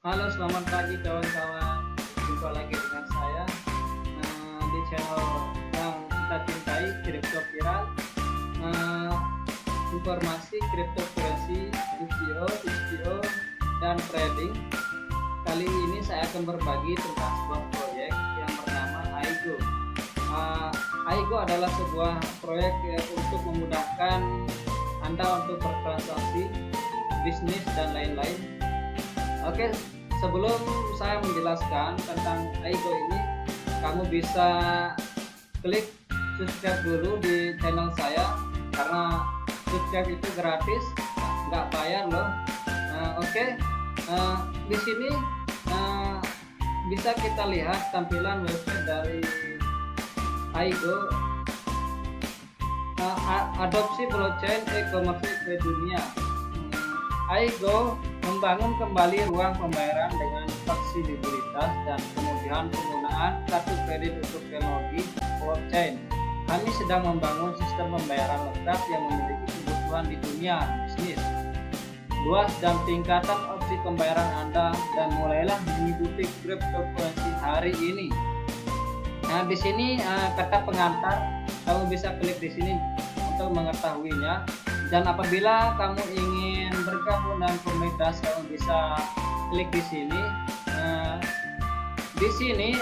Halo, selamat pagi kawan-kawan. Jumpa lagi dengan saya di channel yang kita cintai, Kripto Viral. Eh, Informasi cryptocurrency, ICO, dan trading. Kali ini saya akan berbagi tentang sebuah proyek yang bernama Aigo. Aigo adalah sebuah proyek untuk memudahkan Anda untuk bertransaksi, bisnis, dan lain-lain. Oke, sebelum saya menjelaskan tentang Aigo ini, kamu bisa klik subscribe dulu di channel saya karena subscribe itu gratis, nggak bayar loh. Oke, di sini bisa kita lihat tampilan website dari Aigo. Adopsi blockchain e-commerce ke dunia. Aigo membangun kembali ruang pembayaran dengan fleksibilitas dan kemudian penggunaan kartu kredit untuk teknologi blockchain. Kami sedang membangun sistem pembayaran lengkap yang memiliki kebutuhan di dunia bisnis, luas dan tingkatan opsi pembayaran Anda, dan mulailah mengikuti cryptocurrency hari ini. Nah, di sini kata pengantar, kamu bisa klik di sini untuk mengetahuinya. Dan apabila kamu ingin bergabung dengan komunitas, kamu bisa klik di sini. Di sini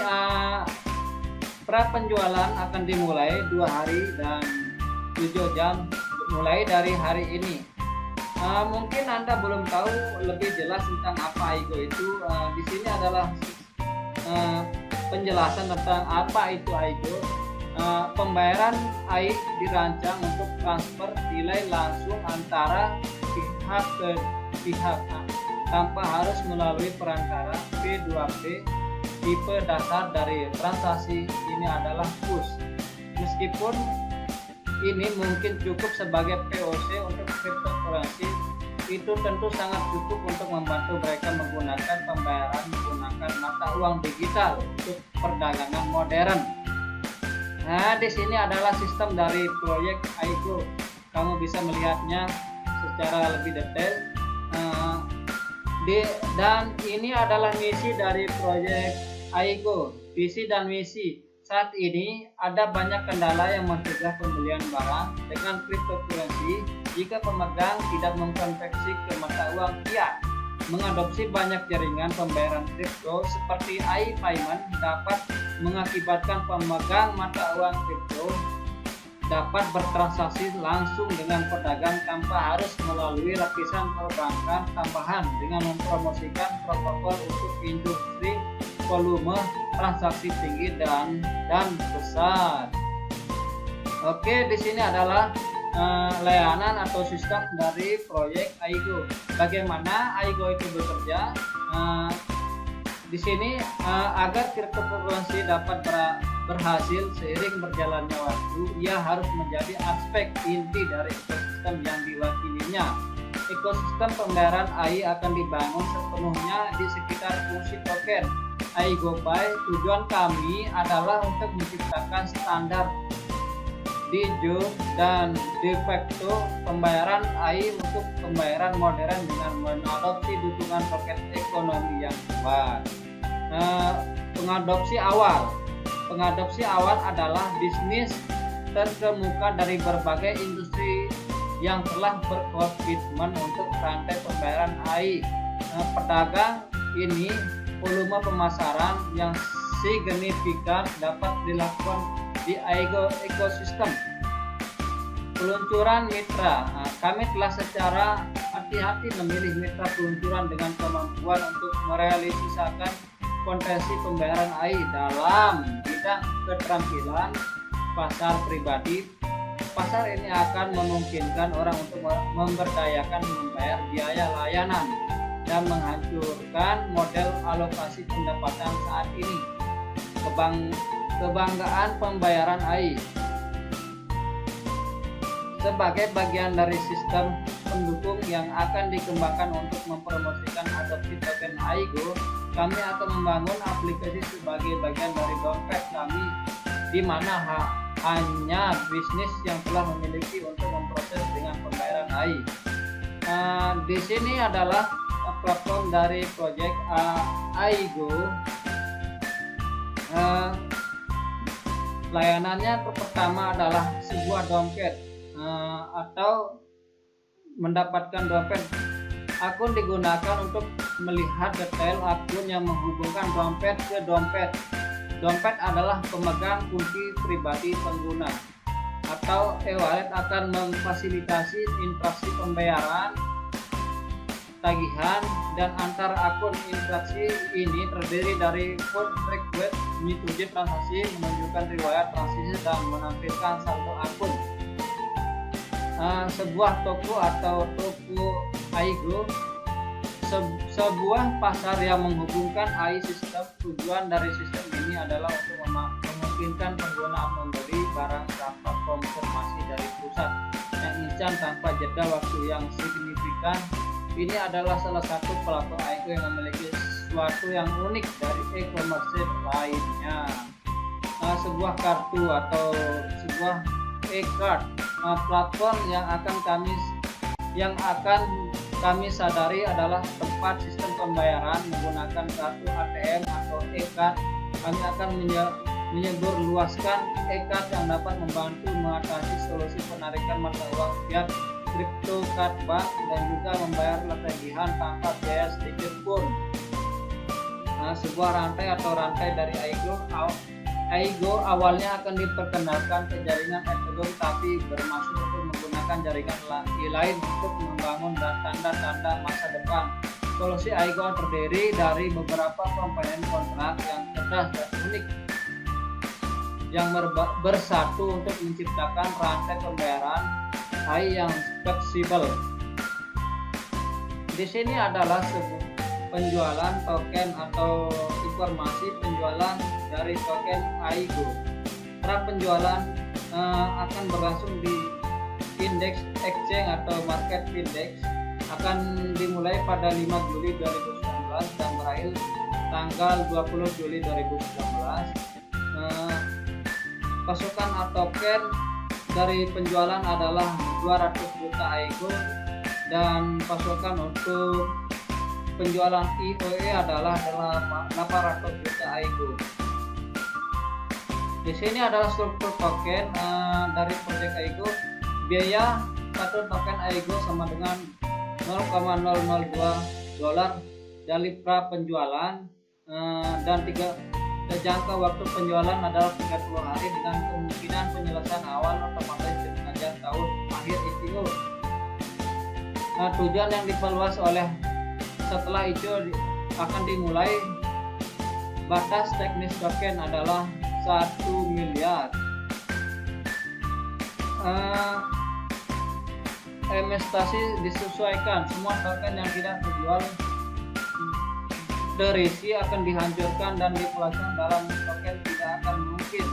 pra penjualan akan dimulai 2 hari dan 7 jam mulai dari hari ini. Mungkin Anda belum tahu lebih jelas tentang apa Aigo itu. Di sini adalah penjelasan tentang apa itu Aigo. Pembayaran AI dirancang untuk transfer nilai langsung antara pihak ke pihak tanpa harus melalui perantara. P2P tipe dasar dari transaksi ini adalah push. Meskipun ini mungkin cukup sebagai POC untuk cryptocurrency, itu tentu sangat cukup untuk membantu mereka menggunakan pembayaran menggunakan mata uang digital untuk perdagangan modern. Nah, di sini adalah sistem dari proyek Aigo. Kamu bisa melihatnya secara lebih detail. Dan ini adalah misi dari proyek Aigo. Visi dan misi. Saat ini ada banyak kendala yang mencegah pembelian barang dengan cryptocurrency jika pemegang tidak mengkonversi ke mata uang fiat. Mengadopsi banyak jaringan pembayaran kripto seperti iPayment dapat mengakibatkan pemegang mata uang kripto dapat bertransaksi langsung dengan pedagang tanpa harus melalui lapisan perbankan tambahan dengan mempromosikan protokol untuk industri volume transaksi tinggi dan besar. Oke, di sini adalah layanan atau sistem dari proyek Aigo. Bagaimana Aigo itu bekerja? Di sini agar cryptocurrency dapat berhasil seiring berjalannya waktu, ia harus menjadi aspek inti dari ekosistem yang diwakilinya. Ekosistem pembayaran AI akan dibangun sepenuhnya di sekitar fungsi token AigoPay. Tujuan kami adalah untuk menciptakan standar de jure dan de facto pembayaran AI untuk pembayaran modern dengan mengadopsi dukungan token ekonomi yang kuat. Pengadopsi awal adalah bisnis terkemuka dari berbagai industri yang telah berkomitmen untuk rantai pembayaran AI. Pedagang ini volume pemasaran yang signifikan dapat dilakukan di Aigo ekosistem. Peluncuran mitra. Kami telah secara hati-hati memilih mitra peluncuran dengan kemampuan untuk merealisasikan konversi pembayaran AI dalam bidang keterampilan pasar pribadi. Pasar ini akan memungkinkan orang untuk memberdayakan membayar biaya layanan dan menghancurkan model alokasi pendapatan saat ini. Kebanggaan pembayaran AI. Sebagai bagian dari sistem pendukung yang akan dikembangkan untuk mempromosikan adopsi token Aigo, kami akan membangun aplikasi sebagai bagian dari dompet kami, di mana hanya bisnis yang telah memiliki untuk memproses dengan pembayaran AI. Di sini adalah platform dari project Aigo. Layanannya pertama adalah sebuah dompet atau mendapatkan dompet. Akun digunakan untuk melihat detail akun yang menghubungkan dompet ke dompet. Dompet adalah pemegang kunci pribadi pengguna, atau e-wallet akan memfasilitasi interaksi pembayaran, tagihan, dan antar akun. Interaksi ini terdiri dari code request, menyetujui transaksi, menunjukkan riwayat transaksi, dan menampilkan saldo akun. Sebuah toko atau toko Aigo, sebuah pasar yang menghubungkan AI sistem. Tujuan dari sistem ini adalah untuk memungkinkan pengguna membeli barang tanpa konfirmasi dari pusat yang instan tanpa jeda waktu yang signifikan. Ini adalah salah satu platform Aigo yang memiliki sesuatu yang unik dari e-commerce lainnya. Sebuah kartu atau sebuah e-card, platform yang akan kami sadari adalah tempat sistem pembayaran menggunakan kartu ATM atau e-card. Kami akan menyebarluaskan e-card yang dapat membantu mengatasi solusi penarikan mata uang fiat, crypto card bank, dan juga membayar tagihan tanpa biaya sedikit pun. Sebuah rantai dari Aigo awalnya akan diperkenalkan ke jaringan Ethereum, tapi bermaksud untuk menggunakan jaringan lain untuk membangun tanda-tanda masa depan. Solusi Aigo terdiri dari beberapa komponen kontrak yang cerdas dan unik yang bersatu untuk menciptakan rantai pembayaran AI yang fleksibel. Di sini adalah penjualan token atau informasi penjualan dari token Aigo. Pra penjualan akan berlangsung di Index Exchange atau Market Index, akan dimulai pada 5 Juli 2019 dan berakhir tanggal 20 Juli 2019. Pasukan token dari penjualan adalah 200 juta Aigo, dan pasukan untuk penjualan IOE adalah 800 juta Aigo. Di sini adalah struktur token dari project Aigo. Biaya satu token Aigo sama dengan 0,002 dolar dari pra penjualan, dan jangka waktu penjualan adalah 30 hari dengan kemungkinan penyelesaian awal otomatis sepanjang tahun akhir ICO. Tujuan yang diperluas setelah itu akan dimulai. Batas teknis token adalah 1 miliar. Emistasi disesuaikan. Semua token yang tidak terjual terisi akan dihancurkan dan dipulangkan dalam token tidak akan mungkin.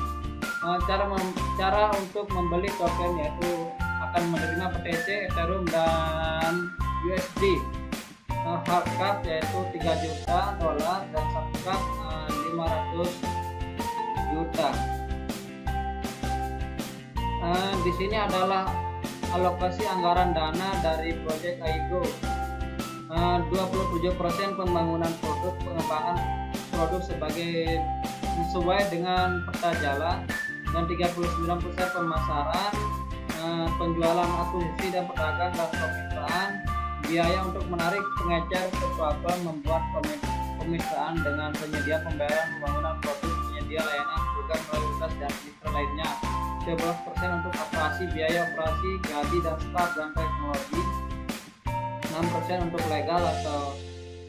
Cara untuk membeli token yaitu akan menerima BTC, Ethereum, dan USD. Hard cap yaitu 3 juta dolar dan soft cap 500 juta. Di sini adalah alokasi anggaran dana dari Project Aigo. 27% pembangunan produk, pengembangan produk sesuai dengan peta jalan, dan 39% pemasaran, penjualan, akuisisi dan pedagang, dan pemitraan. Biaya untuk menarik pengecer ke platform, membuat pemitraan dengan penyedia pembayaran, pembangunan produk, penyedia layanan, program loyalitas, dan mitra lainnya. 11% untuk operasi, biaya operasi, gaji dan staf dan teknologi. 6% untuk legal atau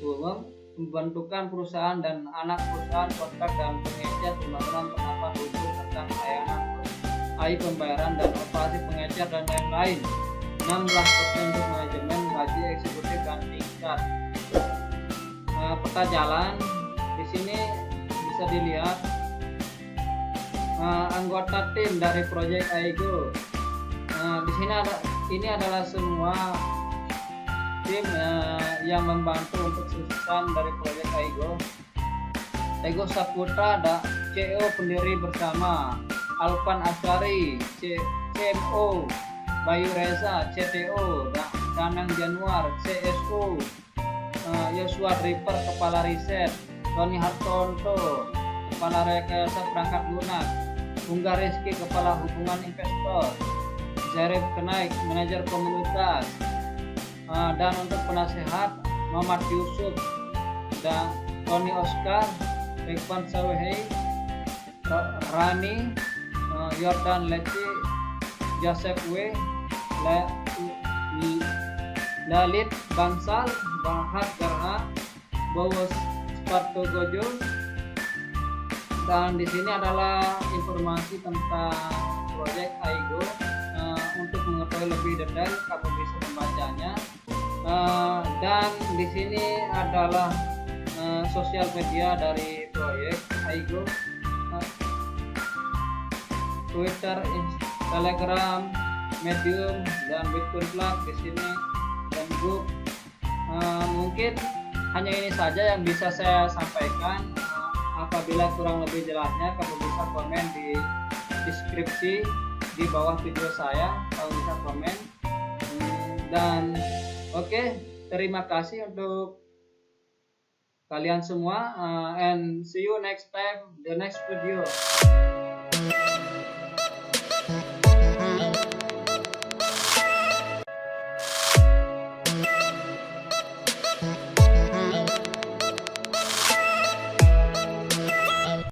umum, pembentukan perusahaan dan anak perusahaan, kontrak dan pengecer, pembangunan penampang hukum tentang layanan AI pembayaran dan operasi pengecer dan lain-lain. 16% untuk manajemen, gaji eksekutif dan tingkat. Peta jalan di sini bisa dilihat anggota tim dari Project Aigo. Di sini ini adalah semua tim yang membantu untuk suksesan dari Project Aigo. Aigo Saputra ada CEO pendiri bersama, Alvan Asyari CMO, Bayu Reza CTO, Danang Januar CSO, Joshua Draper, Kepala Riset, Tony Hartonto, Kepala Rekayasa Perangkat Lunak, Unggar Rizky, Kepala Hubungan Investor, Zarif Kenaik, Manajer Komunitas, dan untuk penasehat Muhammad Yusuf dan Tony Oscar, Rekwan Sawehei, Rani, Yordan Leti, Joseph W, Lalit Bansal, Bahat Garha, Bawos Sparto Gojo. Dan di sini adalah informasi tentang proyek AIGO. Untuk mengetahui lebih detail, kamu bisa membacanya. Dan di sini adalah sosial media dari proyek AIGO, Twitter, Telegram, Medium, dan Bitcoin Plug di sini, dan grup. Mungkin hanya ini saja yang bisa saya sampaikan. Apabila kurang lebih jelasnya, kamu bisa komen di deskripsi di bawah video saya. Kamu bisa komen. Dan oke, terima kasih untuk kalian semua, and see you next time, the next video.